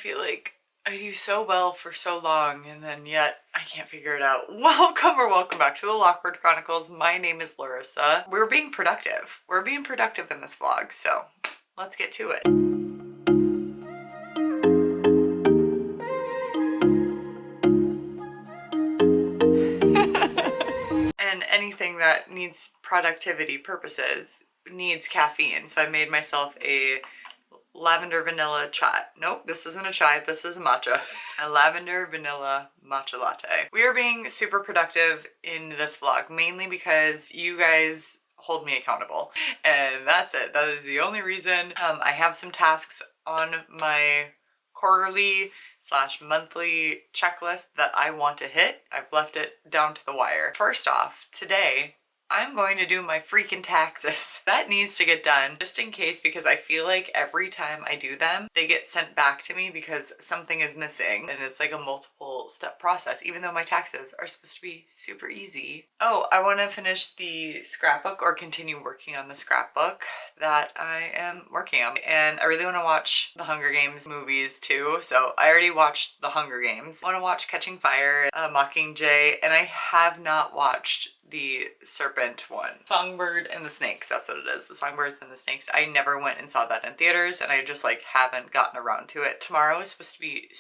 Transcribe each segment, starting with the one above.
feel like I do so well for so long and then yet I can't figure it out. Welcome back to the Lockwood Chronicles. My name is Larissa. We're being productive. We're being productive in this vlog, so let's get to it. And anything that needs productivity purposes needs caffeine. So I made myself a lavender vanilla chai. Nope, this isn't a chai, this is a matcha. A lavender vanilla matcha latte. We are being super productive in this vlog, mainly because you guys hold me accountable. And that's it. That is the only reason. I have some tasks on my quarterly / monthly checklist that I want to hit. I've left it down to the wire. First off, today, I'm going to do my freaking taxes. That needs to get done just in case, because I feel like every time I do them, they get sent back to me because something is missing and it's like a multiple step process, even though my taxes are supposed to be super easy. Oh, I want to finish the scrapbook or continue working on the scrapbook that I am working on. And I really want to watch the Hunger Games movies too. So I already watched the Hunger Games. I want to watch Catching Fire, Mockingjay, and I have not watched the serpent one. Songbird and the Snakes, that's what it is. The Songbirds and the Snakes. I never went and saw that in theaters and I just like haven't gotten around to it. Tomorrow is supposed to be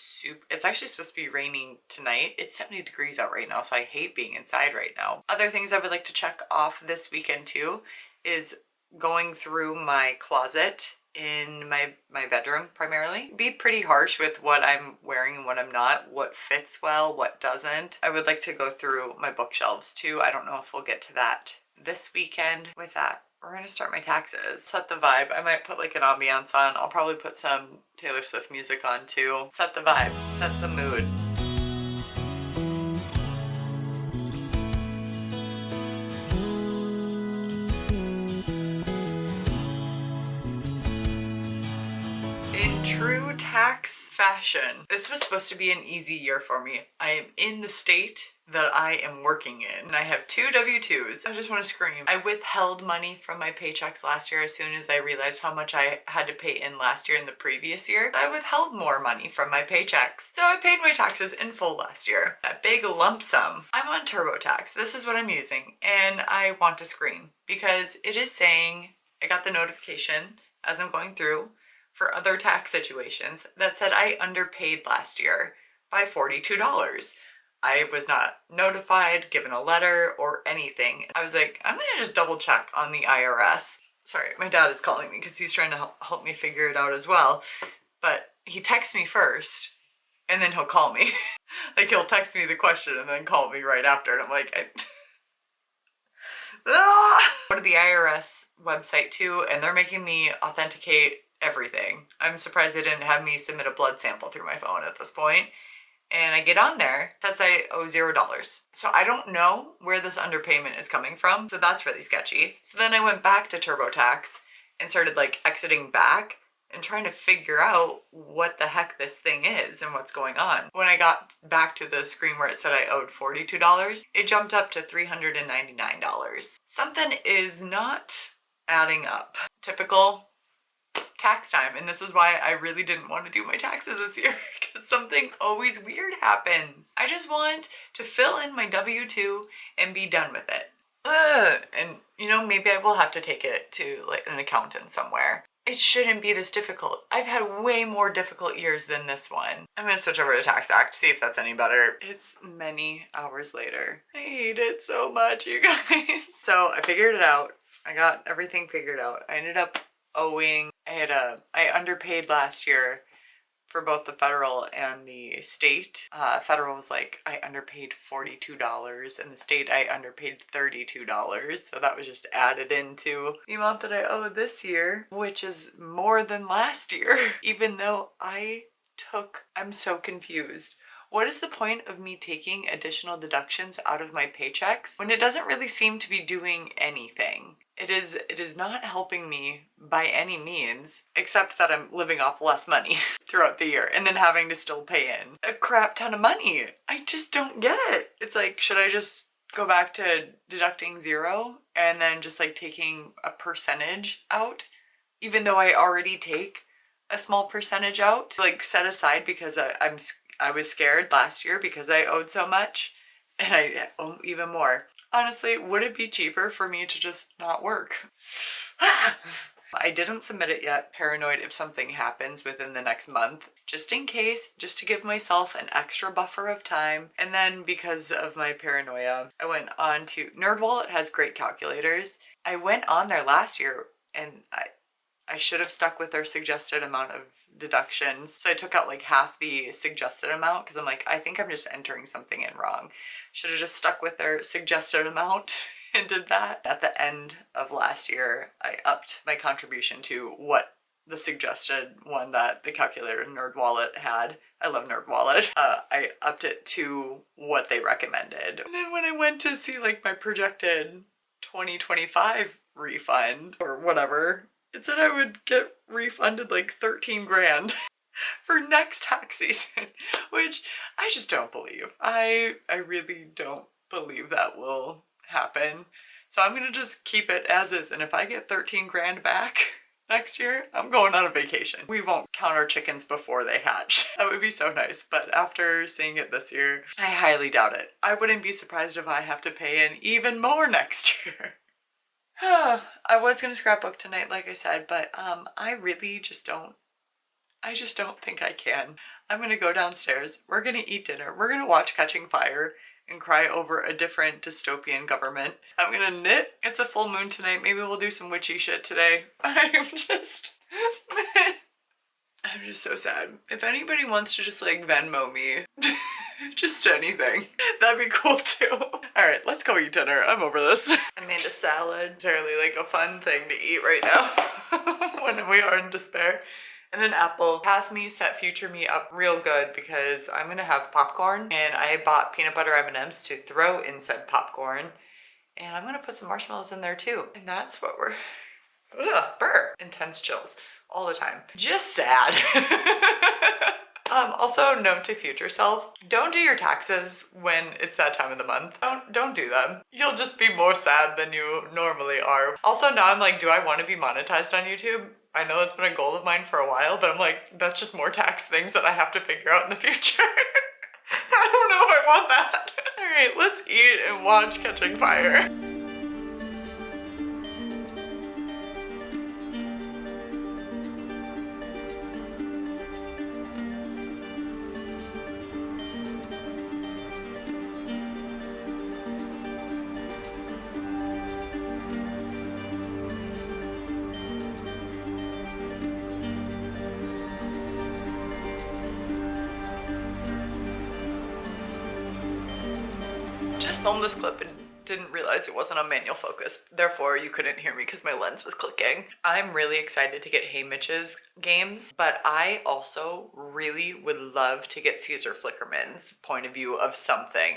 it's actually supposed to be raining tonight. It's 70 degrees out right now, so I hate being inside right now. Other things I would like to check off this weekend too is going through my closet in my bedroom primarily. Be pretty harsh with what I'm wearing and what I'm not, what fits well, what doesn't. I would like to go through my bookshelves too. I don't know if we'll get to that this weekend. With that, we're gonna start my taxes. Set the vibe. I might put like an ambiance on. I'll probably put some Taylor Swift music on too. Set the vibe, set the mood. True tax fashion. This was supposed to be an easy year for me. I am in the state that I am working in and I have 2 W-2s. I just want to scream. I withheld money from my paychecks last year as soon as I realized how much I had to pay in last year and the previous year. I withheld more money from my paychecks. So I paid my taxes in full last year. That big lump sum. I'm on TurboTax. This is what I'm using and I want to scream because it is saying, I got the notification as I'm going through for other tax situations that said I underpaid last year by $42. I was not notified, given a letter, or anything. I was like, I'm gonna just double check on the IRS. Sorry, my dad is calling me because he's trying to help me figure it out as well. But he texts me first, and then he'll call me. Like he'll text me the question and then call me right after, and I'm like, Go to the IRS website too, and they're making me authenticate everything. I'm surprised they didn't have me submit a blood sample through my phone at this point. And I get on there, it says I owe $0. So I don't know where this underpayment is coming from. So that's really sketchy. So then I went back to TurboTax and started like exiting back and trying to figure out what the heck this thing is and what's going on. When I got back to the screen where it said I owed $42, it jumped up to $399. Something is not adding up. Typical tax time, and this is why I really didn't want to do my taxes this year because something always weird happens. I just want to fill in my W-2 and be done with it. And you know, maybe I will have to take it to like an accountant somewhere. It shouldn't be this difficult. I've had way more difficult years than this one. I'm gonna switch over to Tax Act, see if that's any better. It's many hours later. I hate it so much, you guys. So I figured it out. I got everything figured out. I ended up owing, I underpaid last year for both the federal and the state. Federal was like, I underpaid $42 and the state I underpaid $32. So that was just added into the amount that I owe this year, which is more than last year, even though I'm so confused. What is the point of me taking additional deductions out of my paychecks when it doesn't really seem to be doing anything? It is not helping me by any means, except that I'm living off less money throughout the year and then having to still pay in a crap ton of money. I just don't get it. It's like, should I just go back to deducting 0 and then just like taking a percentage out, even though I already take a small percentage out, like set aside, because I was scared last year because I owed so much and I owe even more. Honestly, would it be cheaper for me to just not work? I didn't submit it yet, paranoid if something happens within the next month, just in case, just to give myself an extra buffer of time. And then because of my paranoia, I went on to NerdWallet. Has great calculators. I went on there last year and I should have stuck with their suggested amount of deductions. So I took out like half the suggested amount because I'm like, I think I'm just entering something in wrong. Should have just stuck with their suggested amount and did that. At the end of last year, I upped my contribution to what the suggested one that the calculator NerdWallet had. I love NerdWallet. I upped it to what they recommended. And then when I went to see like my projected 2025 refund or whatever, it said I would get refunded like 13 grand for next tax season, which I just don't believe. I really don't believe that will happen. So I'm gonna just keep it as is, and if I get 13 grand back next year, I'm going on a vacation. We won't count our chickens before they hatch. That would be so nice, but after seeing it this year, I highly doubt it. I wouldn't be surprised if I have to pay in even more next year. I was gonna scrapbook tonight, like I said, but I really just don't. I just don't think I can. I'm gonna go downstairs. We're gonna eat dinner. We're gonna watch Catching Fire and cry over a different dystopian government. I'm gonna knit. It's a full moon tonight. Maybe we'll do some witchy shit today. I'm just so sad. If anybody wants to just like Venmo me, just anything, that'd be cool too. All right, let's go eat dinner. I'm over this. I made a salad. It's really like a fun thing to eat right now when we are in despair. And an apple. Past me set future me up real good because I'm gonna have popcorn, and I bought peanut butter M&Ms to throw in said popcorn, and I'm gonna put some marshmallows in there too. And that's what we're, burr, intense chills all the time. Just sad. Also, note to future self, don't do your taxes when it's that time of the month. Don't do them. You'll just be more sad than you normally are. Also, now I'm like, do I want to be monetized on YouTube? I know that's been a goal of mine for a while, but I'm like, that's just more tax things that I have to figure out in the future. I don't know if I want that. All right, let's eat and watch Catching Fire. Filmed this clip and didn't realize it wasn't on manual focus, therefore you couldn't hear me because my lens was clicking. I'm really excited to get Hey Mitch's games, but I also really would love to get Caesar Flickerman's point of view of something.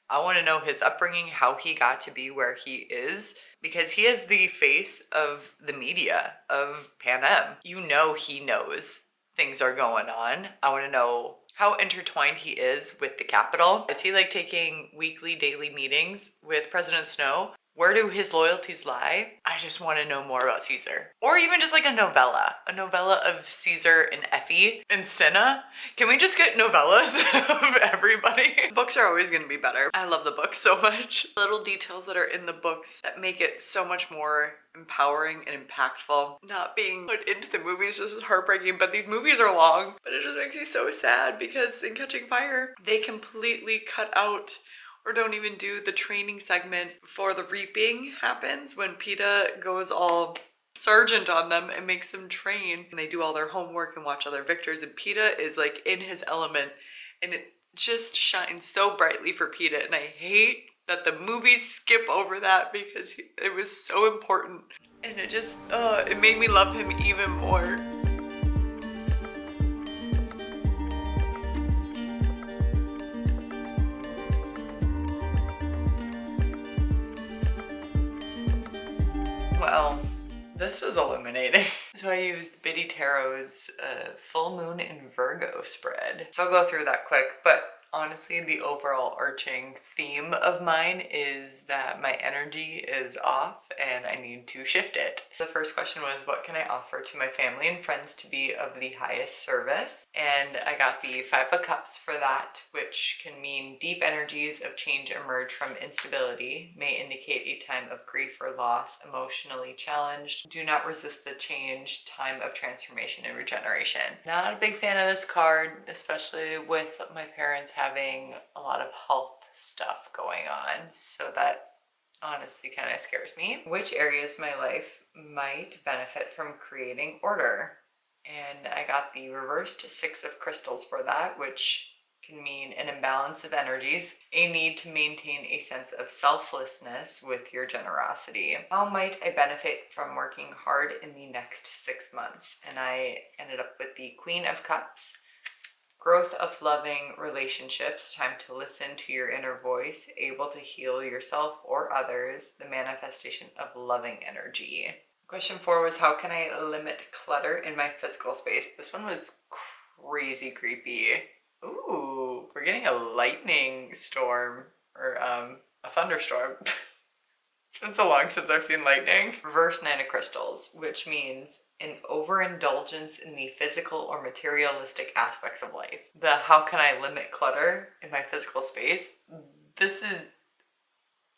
I want to know his upbringing, how he got to be where he is, because he is the face of the media of Pan Am. You know he knows things are going on. I want to know how intertwined he is with the Capitol. Is he like taking weekly, daily meetings with President Snow? Where do his loyalties lie? I just want to know more about Caesar. Or even just like a novella of Caesar and Effie and Cinna. Can we just get novellas of everybody? Books are always gonna be better. I love the books so much. Little details that are in the books that make it so much more empowering and impactful. Not being put into the movies just is heartbreaking, but these movies are long. But it just makes me so sad because in Catching Fire, they completely cut out or don't even do the training segment before the reaping happens, when PETA goes all sergeant on them and makes them train. And they do all their homework and watch other victors, and PETA is like in his element, and it just shines so brightly for PETA. And I hate that the movies skip over that because it was so important. And it just, it made me love him even more. Well, this was illuminating. So I used Biddy Tarot's full moon in Virgo spread. So I'll go through that quick, but Honestly, the overall arching theme of mine is that my energy is off and I need to shift it. The first question was, what can I offer to my family and friends to be of the highest service? And I got the Five of Cups for that, which can mean deep energies of change emerge from instability, may indicate a time of grief or loss, emotionally challenged. Do not resist the change, time of transformation and regeneration. Not a big fan of this card, especially with my parents having a lot of health stuff going on, so that honestly kind of scares me. Which areas of my life might benefit from creating order? And I got the reversed Six of Crystals for that, which can mean an imbalance of energies, a need to maintain a sense of selflessness with your generosity. How might I benefit from working hard in the next 6 months? And I ended up with the Queen of Cups. Growth of loving relationships, time to listen to your inner voice, able to heal yourself or others, the manifestation of loving energy. Question 4 was, how can I limit clutter in my physical space? This one was crazy creepy. Ooh, we're getting a lightning storm, or a thunderstorm. It's been so long since I've seen lightning. Reverse Nine of Crystals, which means an overindulgence in the physical or materialistic aspects of life. The how can I limit clutter in my physical space? This is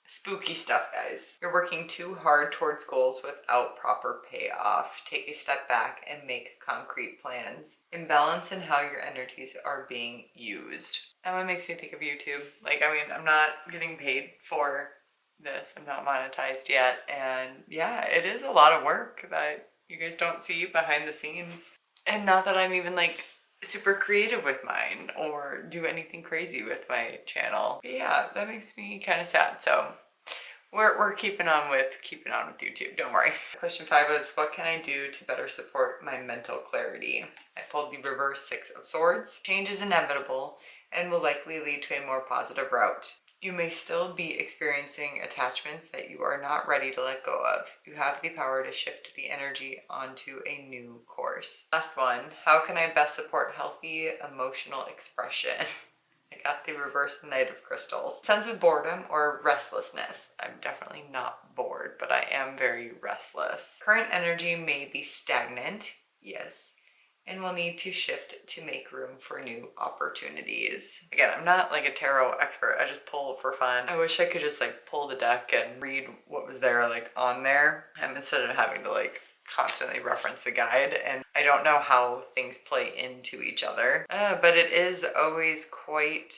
spooky stuff, guys. You're working too hard towards goals without proper payoff. Take a step back and make concrete plans. Imbalance in how your energies are being used. That one makes me think of YouTube. Like, I mean, I'm not getting paid for this. I'm not monetized yet. And yeah, it is a lot of work that you guys don't see behind the scenes. And not that I'm even like super creative with mine or do anything crazy with my channel. But yeah, that makes me kind of sad. So we're keeping on with YouTube, don't worry. Question 5 is, what can I do to better support my mental clarity? I pulled the reverse Six of Swords. Change is inevitable and will likely lead to a more positive route. You may still be experiencing attachments that you are not ready to let go of. You have the power to shift the energy onto a new course. Last one, how can I best support healthy emotional expression? I got the reverse Knight of Crystals. Sense of boredom or restlessness. I'm definitely not bored, but I am very restless. Current energy may be stagnant, yes, and will need to shift to make room for new opportunities. Again, I'm not like a tarot expert. I just pull for fun. I wish I could just like pull the deck and read what was there like on there, instead of having to like constantly reference the guide, and I don't know how things play into each other, but it is always quite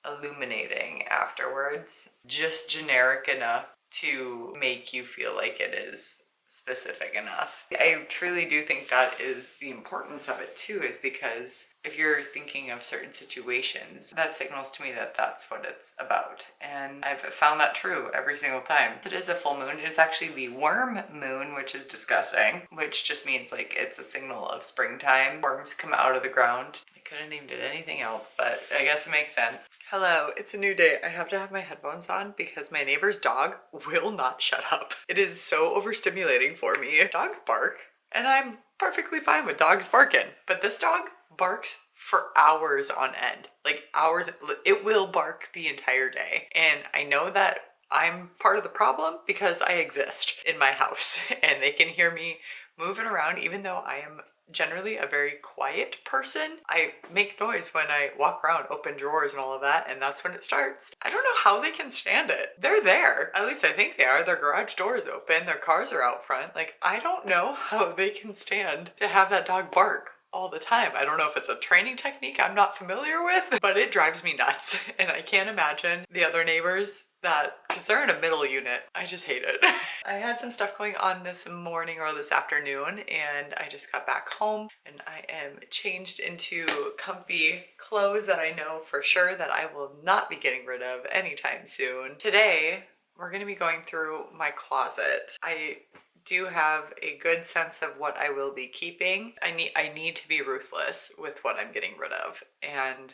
illuminating afterwards. Just generic enough to make you feel like it is specific enough. I truly do think that is the importance of it too, is because if you're thinking of certain situations, that signals to me that that's what it's about. And I've found that true every single time. It is a full moon. It is actually the worm moon, which is disgusting, which just means like it's a signal of springtime. Worms come out of the ground. I could have named it anything else, but I guess it makes sense. Hello, it's a new day. I have to have my headphones on because my neighbor's dog will not shut up. It is so overstimulating for me. Dogs bark, and I'm perfectly fine with dogs barking, but this dog barks for hours on end. Like hours, it will bark the entire day. And I know that I'm part of the problem because I exist in my house and they can hear me moving around even though I am generally a very quiet person. I make noise when I walk around, open drawers and all of that, and that's when it starts. I don't know how they can stand it. They're there. At least I think they are. Their garage door is open. Their cars are out front. Like, I don't know how they can stand to have that dog bark all the time. I don't know if it's a training technique I'm not familiar with, but it drives me nuts. And I can't imagine the other neighbors that, because they're in a middle unit. I just hate it. I had some stuff going on this morning or this afternoon, and I just got back home and I am changed into comfy clothes that I know for sure that I will not be getting rid of anytime soon. Today, we're going to be going through my closet. I do have a good sense of what I will be keeping. I need to be ruthless with what I'm getting rid of, and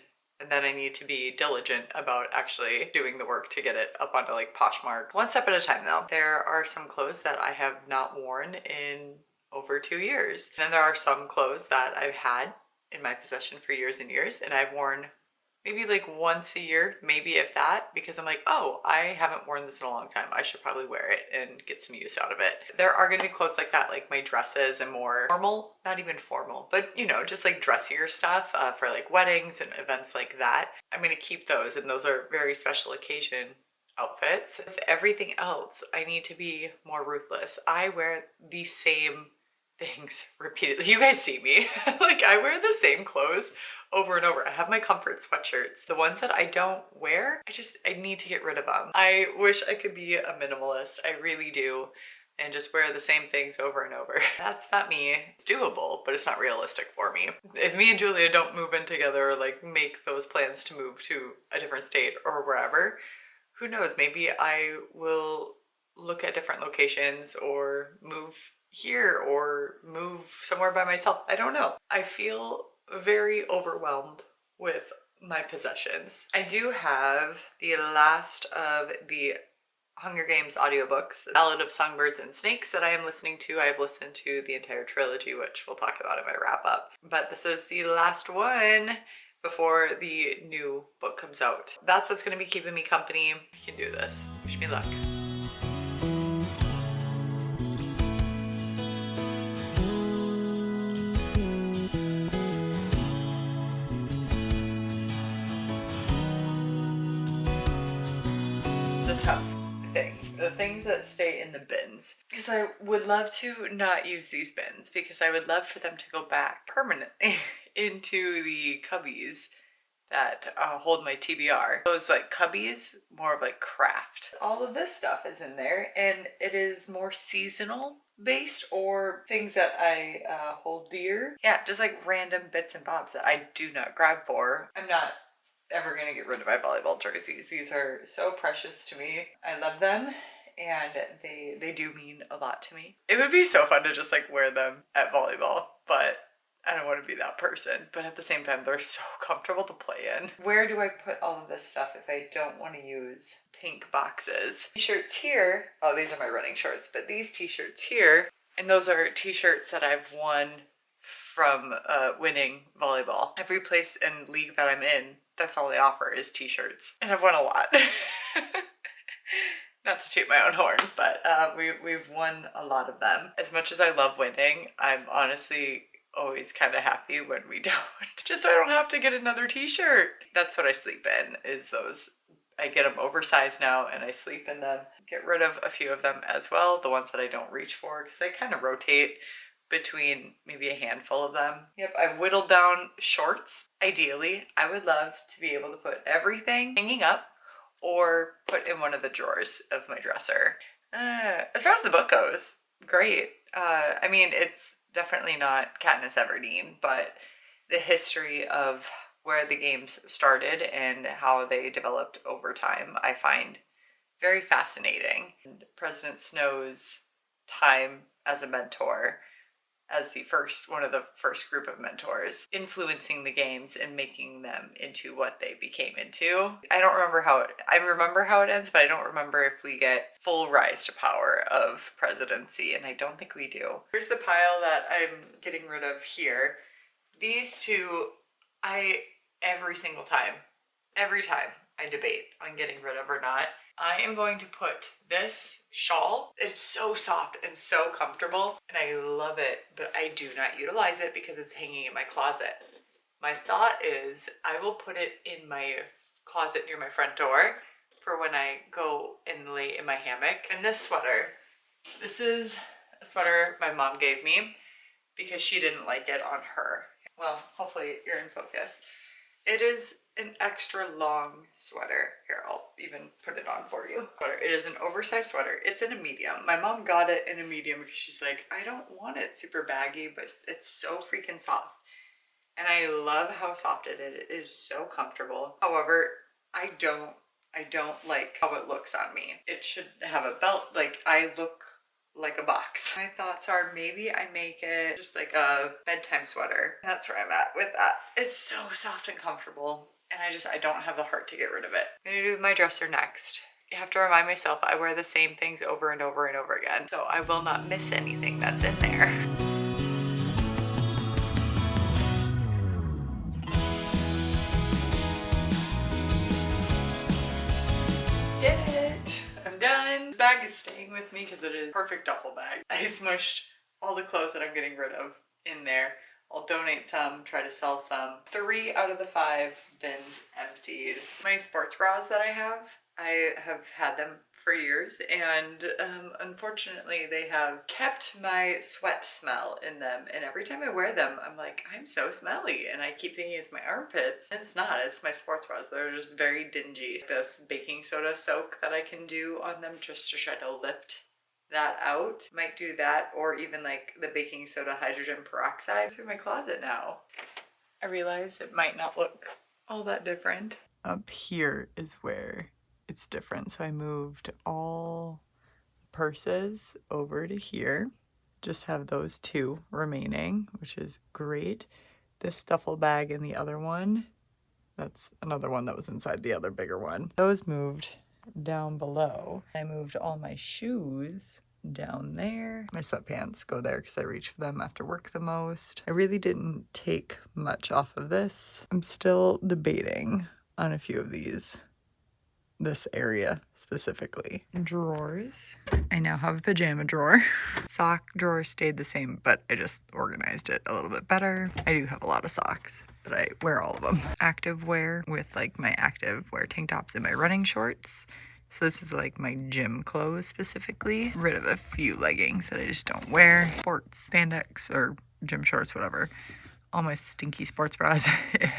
then I need to be diligent about actually doing the work to get it up onto like Poshmark. One step at a time though. There are some clothes that I have not worn in over 2 years. And then there are some clothes that I've had in my possession for years and years, and I've worn maybe like once a year, maybe if that, because I'm like, oh, I haven't worn this in a long time. I should probably wear it and get some use out of it. There are going to be clothes like that, like my dresses and more formal, not even formal, but you know, just like dressier stuff for like weddings and events like that. I'm going to keep those, and those are very special occasion outfits. With everything else, I need to be more ruthless. I wear the same things repeatedly. You guys see me. Like I wear the same clothes over and over. I have my comfort sweatshirts. The ones that I don't wear, I need to get rid of them. I wish I could be a minimalist. I really do. And just wear the same things over and over. That's not me. It's doable, but it's not realistic for me. If me and Julia don't move in together or like make those plans to move to a different state or wherever, who knows, maybe I will look at different locations or move here or move somewhere by myself. I don't know. I feel very overwhelmed with my possessions. I do have the last of the Hunger Games audiobooks, Ballad of Songbirds and Snakes, that I am listening to. I've listened to the entire trilogy, which we'll talk about in my wrap up. But this is the last one before the new book comes out. That's what's going to be keeping me company. I can do this. Wish me luck. It's a tough thing. The things that stay in the bins. Because I would love to not use these bins, because I would love for them to go back permanently into the cubbies that hold my TBR. Those like cubbies, more of like craft. All of this stuff is in there, and it is more seasonal based or things that I hold dear. Yeah, just like random bits and bobs that I do not grab for. I'm not ever gonna get rid of my volleyball jerseys. These are so precious to me. I love them, and they do mean a lot to me. It would be so fun to just like wear them at volleyball, but I don't want to be that person. But at the same time, they're so comfortable to play in. Where do I put all of this stuff if I don't want to use pink boxes? T-shirts here. Oh, these are my running shorts, but these t-shirts here, and those are t-shirts that I've won from winning volleyball. Every place and league that I'm in, that's all they offer is t-shirts, and I've won a lot. Not to toot my own horn, but we've won a lot of them. As much as I love winning, I'm honestly always kind of happy when we don't. Just so I don't have to get another t-shirt. That's what I sleep in, is those. I get them oversized now and I sleep in them. Get rid of a few of them as well, the ones that I don't reach for, because I kind of rotate between maybe a handful of them. Yep, I've whittled down shorts. Ideally, I would love to be able to put everything hanging up or put in one of the drawers of my dresser. As far as the book goes, great. I mean, it's definitely not Katniss Everdeen, but the history of where the games started and how they developed over time, I find very fascinating. And President Snow's time as a mentor, as one of the first group of mentors, influencing the games and making them into what they became into. I remember how it ends, but I don't remember if we get full rise to power of presidency, and I don't think we do. Here's the pile that I'm getting rid of here. These two, every time I debate on getting rid of or not, I am going to put this shawl. It's so soft and so comfortable, and I love it, but I do not utilize it because it's hanging in my closet. My thought is I will put it in my closet near my front door for when I go and lay in my hammock. And this sweater, this is a sweater my mom gave me because she didn't like it on her. Well, hopefully you're in focus. It is an extra long sweater. Here, I'll even put it on for you. It is an oversized sweater. It's in a medium. My mom got it in a medium because she's like, I don't want it super baggy, but it's so freaking soft. And I love how soft it is. It is so comfortable. However, I don't like how it looks on me. It should have a belt. Like, I look like a box. My thoughts are maybe I make it just like a bedtime sweater. That's where I'm at with that. It's so soft and comfortable, and I don't have the heart to get rid of it. I'm gonna do my dresser next. I have to remind myself I wear the same things over and over and over again, so I will not miss anything that's in there. bag is staying with me because it is a perfect duffel bag. I smushed all the clothes that I'm getting rid of in there. I'll donate some, try to sell some. 3 out of the 5 bins emptied. My sports bras that I have had them for years, and unfortunately they have kept my sweat smell in them, and every time I wear them I'm like, I'm so smelly, and I keep thinking it's my armpits, and it's not. It's my sports bras. They're just very dingy. This baking soda soak that I can do on them just to try to lift that out. Might do that, or even like the baking soda hydrogen peroxide through my closet now. I realize it might not look all that different. Up here is where it's different. So I moved all purses over to here. Just have those 2 remaining, which is great. This duffel bag and the other one, that's another one that was inside the other bigger one. Those moved down below. I moved all my shoes down there. My sweatpants go there because I reach for them after work the most. I really didn't take much off of this. I'm still debating on a few of these. This area specifically. Drawers. I now have a pajama drawer. Sock drawer stayed the same, but I just organized it a little bit better. I do have a lot of socks, but I wear all of them. Active wear with like my active wear tank tops and my running shorts. So this is like my gym clothes specifically. Rid of a few leggings that I just don't wear. Sports, spandex or gym shorts, whatever. All my stinky sports bras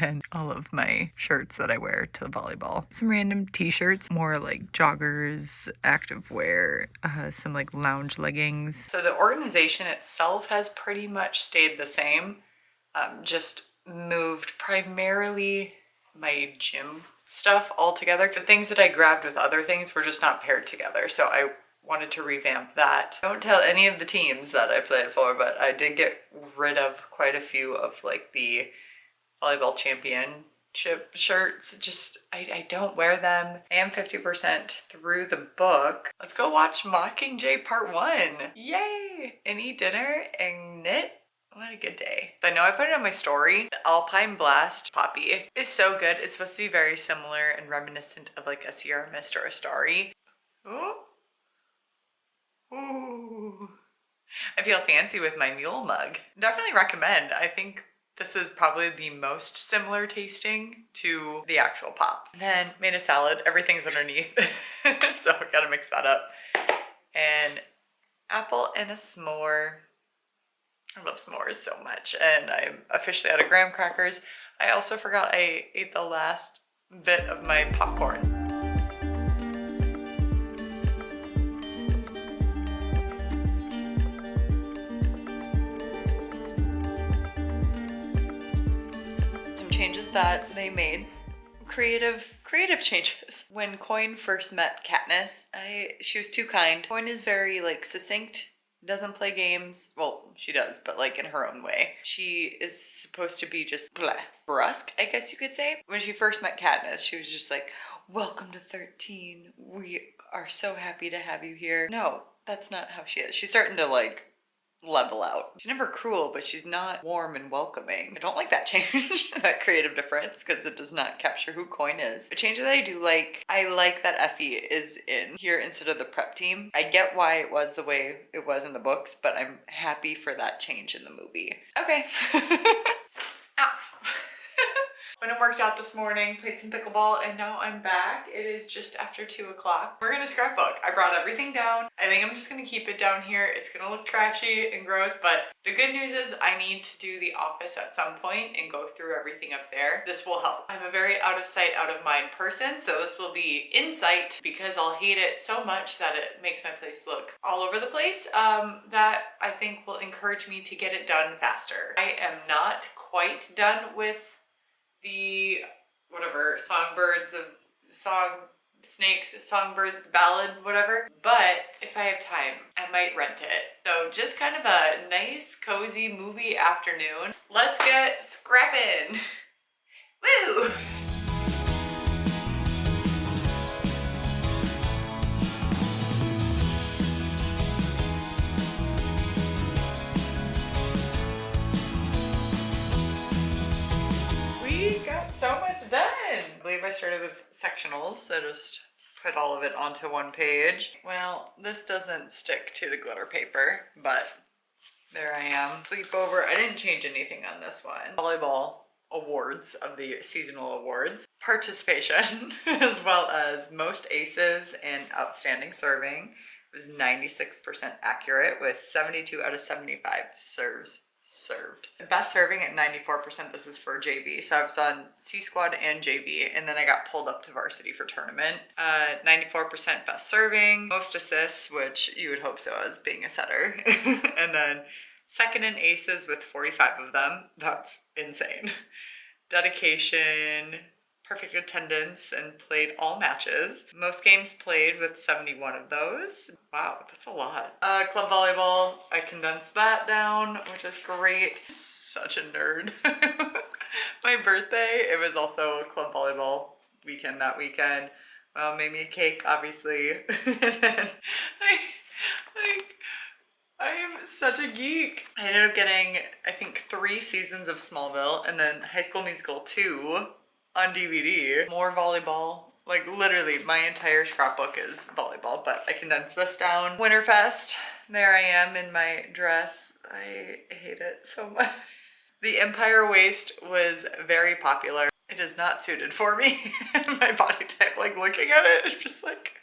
and all of my shirts that I wear to volleyball. Some random t-shirts, more like joggers, active wear, some like lounge leggings. So the organization itself has pretty much stayed the same. Just moved primarily my gym stuff all together. The things that I grabbed with other things were just not paired together. So I wanted to revamp that. Don't tell any of the teams that I played for, but I did get rid of quite a few of like the volleyball championship shirts. Just, I don't wear them. I am 50% through the book. Let's go watch Mockingjay Part 1. Yay! And eat dinner and knit. What a good day. I know I put it on my story. The Alpine Blast Poppy is so good. It's supposed to be very similar and reminiscent of like a Sierra Mist or a Starry. Ooh. Ooh. I feel fancy with my mule mug. Definitely recommend. I think this is probably the most similar tasting to the actual pop. And then made a salad. Everything's underneath. So I gotta mix that up. And apple and a s'more. I love s'mores so much. And I'm officially out of graham crackers. I also forgot I ate the last bit of my popcorn. Changes that they made, creative changes. When Coin first met Katniss, she was too kind. Coin is very like succinct, doesn't play games. Well, she does, but like in her own way. She is supposed to be just bleh, brusque, I guess you could say. When she first met Katniss, she was just like, welcome to 13. We are so happy to have you here. No, that's not how she is. She's starting to like level out. She's never cruel, but she's not warm and welcoming. I don't like that change, that creative difference, because it does not capture who Coin is. A change that I do like, I like that Effie is in here instead of the prep team. I get why it was the way it was in the books, but I'm happy for that change in the movie. Okay. Ow. Went and worked out this morning, played some pickleball, and now I'm back. It is just after 2 o'clock. We're gonna scrapbook. I brought everything down. I think I'm just gonna keep it down here. It's gonna look trashy and gross, but the good news is I need to do the office at some point and go through everything up there. This will help. I'm a very out of sight, out of mind person, so this will be in sight because I'll hate it so much that it makes my place look all over the place. That I think will encourage me to get it done faster. I am not quite done with the whatever songbird ballad, whatever, but if I have time I might rent it. So just kind of a nice cozy movie afternoon. Let's get scrapping. Woo! We got so much done. I believe I started with sectionals, so just put all of it onto one page. Well, this doesn't stick to the glitter paper, but there I am. Sleepover. I didn't change anything on this one. Volleyball awards of the seasonal awards. Participation, as well as most aces and outstanding serving. It was 96% accurate with 72 out of 75 serves served. Best serving at 94%. This is for JV. So I was on C squad and JV, and then I got pulled up to varsity for tournament. 94% best serving, most assists, which you would hope so as being a setter. And then second in aces with 45 of them. That's insane. Dedication, perfect attendance, and played all matches. Most games played with 71 of those. Wow, that's a lot. Club volleyball, I condensed that down, which is great. Such a nerd. My birthday, it was also club volleyball weekend that weekend. Made me a cake, obviously. And then I am such a geek. I ended up getting, I think, 3 seasons of Smallville and then High School Musical 2 on DVD. More volleyball. Like literally my entire scrapbook is volleyball, but I condensed this down. Winterfest. There I am in my dress. I hate it so much. The Empire waist was very popular. It is not suited for me and my body type. Like looking at it, it's just like...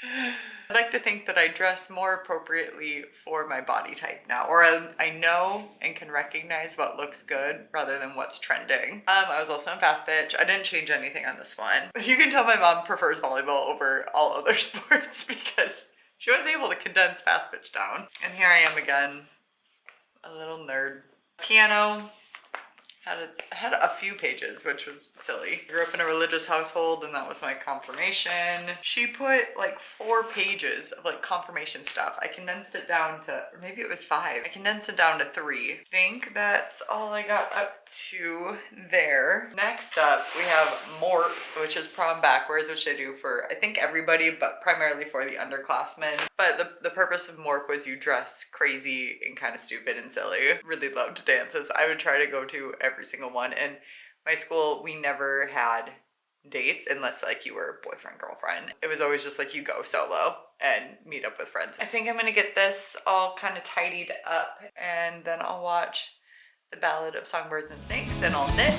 I like to think that I dress more appropriately for my body type now, or I know and can recognize what looks good rather than what's trending. I was also in fast pitch. I didn't change anything on this one. You can tell my mom prefers volleyball over all other sports because she was able to condense fast pitch down. And here I am again, a little nerd. Piano. Had a few pages, which was silly. I grew up in a religious household and that was my confirmation. She put like 4 pages of like confirmation stuff. I condensed it down to, or maybe it was 5. I condensed it down to 3. I think that's all I got up to there. Next up, we have Morp, which is prom backwards, which I do for, I think everybody, but primarily for the underclassmen. But the purpose of Morp was you dress crazy and kind of stupid and silly. Really loved dances. I would try to go to every single one. And my school, we never had dates unless like you were boyfriend, girlfriend. It was always just like you go solo and meet up with friends. I think I'm gonna get this all kind of tidied up and then I'll watch The Ballad of Songbirds and Snakes and I'll knit.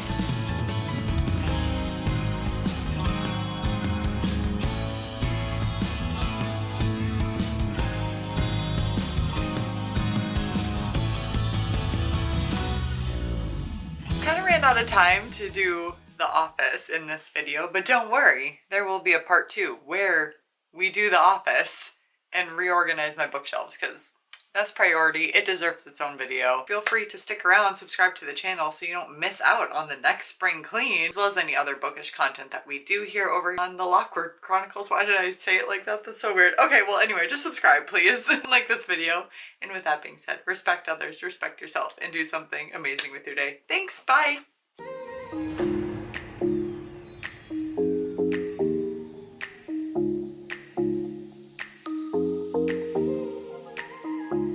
Out of time to do The Office in this video, but don't worry, there will be a part 2 where we do The Office and reorganize my bookshelves because that's priority. It deserves its own video. Feel free to stick around, subscribe to the channel so you don't miss out on the next spring clean, as well as any other bookish content that we do here over on the Lockwood Chronicles. Why did I say it like that? That's so weird. Okay, well anyway, just subscribe please. Like this video. And with that being said, respect others, respect yourself, and do something amazing with your day. Thanks, bye!